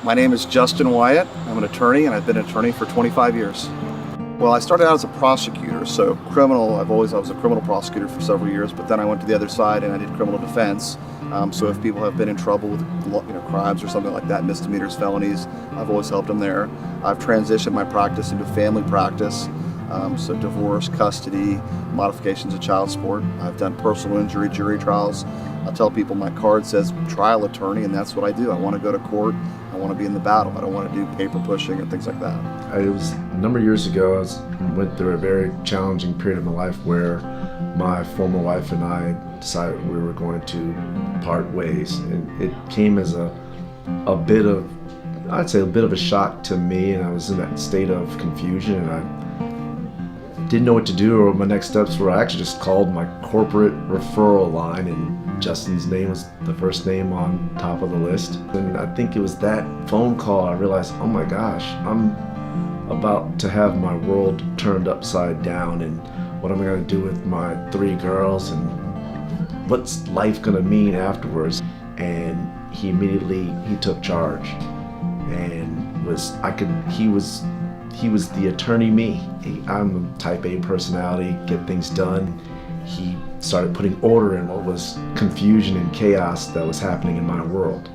My name is Justin Wyatt. I'm an attorney, and I've been an attorney for 25 years. Well, I started out as a prosecutor, so criminal. I was a criminal prosecutor for several years, but then I went to the other side and I did criminal defense. So if people have been in trouble with crimes or something like that, misdemeanors, felonies, I've always helped them there. I've transitioned my practice into family practice, so divorce, custody, modifications of child support. I've done personal injury jury trials. I tell people my card says trial attorney, and that's what I do. I want to go to court. I want to be in the battle. I don't want to do paper pushing and things like that. It was a number of years ago. I went through a very challenging period of my life where my former wife and I decided we were going to part ways, and it came as a bit of, I'd say, a bit of a shock to me, and I was in that state of confusion, and I didn't know what to do or what my next steps were. I actually just called my corporate referral line, and Justin's name was the first name on top of the list. And I think it was that phone call I realized, oh my gosh, I'm about to have my world turned upside down, and what am I going to do with my 3 girls, and what's life going to mean afterwards? And he immediately took charge, and he was the attorney me. I'm a type A personality, get things done. He started putting order in what was confusion and chaos that was happening in my world.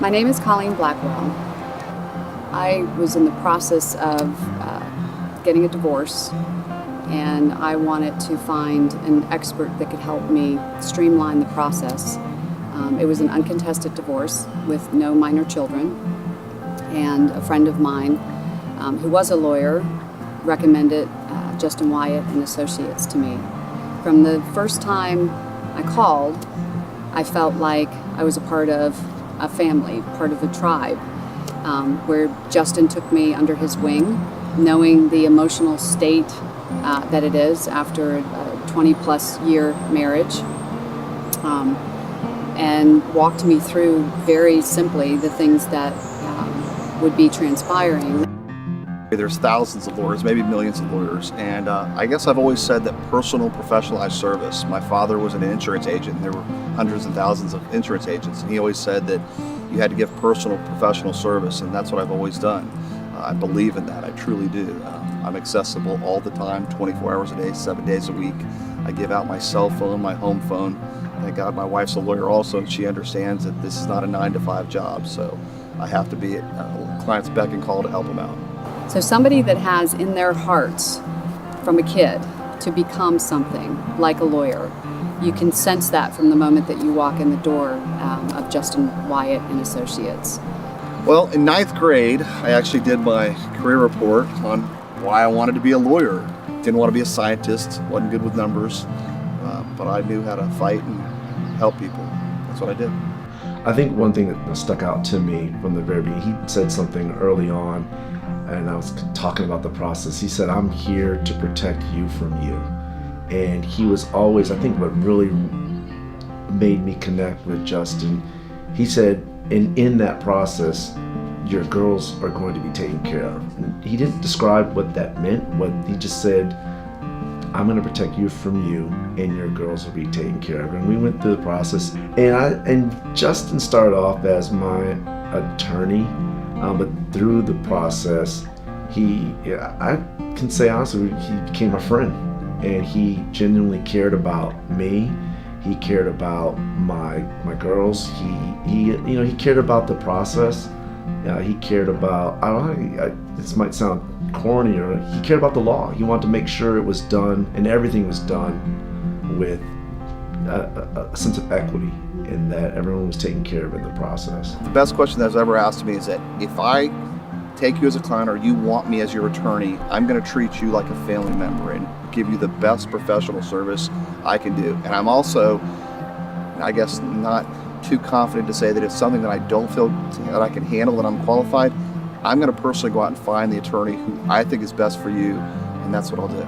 My name is Colleen Blackwell. I was in the process of getting a divorce, and I wanted to find an expert that could help me streamline the process. It was an uncontested divorce with no minor children, and a friend of mine who was a lawyer recommended Justin Wyatt and Associates to me. From the first time I called, I felt like I was a part of a family, part of a tribe, where Justin took me under his wing, knowing the emotional state that it is after a 20-plus year marriage, and walked me through very simply the things that would be transpiring. There's thousands of lawyers, maybe millions of lawyers, and I guess I've always said that personal, professionalized service. My father was an insurance agent, and there were hundreds and thousands of insurance agents, and he always said that you had to give personal, professional service, and that's what I've always done. I believe in that, I truly do. I'm accessible all the time, 24 hours a day, 7 days a week. I give out my cell phone, my home phone. Thank God my wife's a lawyer also, and she understands that this is not a 9-to-5 job, so I have to be at client's beck and call to help them out. So somebody that has in their hearts from a kid to become something like a lawyer, you can sense that from the moment that you walk in the door of Justin Wyatt and Associates. Well, in 9th grade, I actually did my career report on why I wanted to be a lawyer. Didn't want to be a scientist, wasn't good with numbers, but I knew how to fight and help people. That's what I did. I think one thing that stuck out to me from the very beginning, he said something early on, and I was talking about the process. He said, I'm here to protect you from you. And he was always, I think what really made me connect with Justin, he said, in that process, your girls are going to be taken care of. And he didn't describe what that meant. He just said, I'm going to protect you from you, and your girls will be taken care of. And we went through the process, and Justin started off as my attorney, but through the process, I can say honestly, he became a friend, and he genuinely cared about me. He cared about my girls. He cared about the process. He cared about, this might sound corny, or he cared about the law. He wanted to make sure it was done, and everything was done with a sense of equity, and that everyone was taken care of in the process. The best question that was ever asked to me is that if I take you as a client or you want me as your attorney, I'm going to treat you like a family member and give you the best professional service I can do. And I'm also, I guess, not too confident to say that it's something that I don't feel that I can handle, that I'm qualified. I'm going to personally go out and find the attorney who I think is best for you, and that's what I'll do.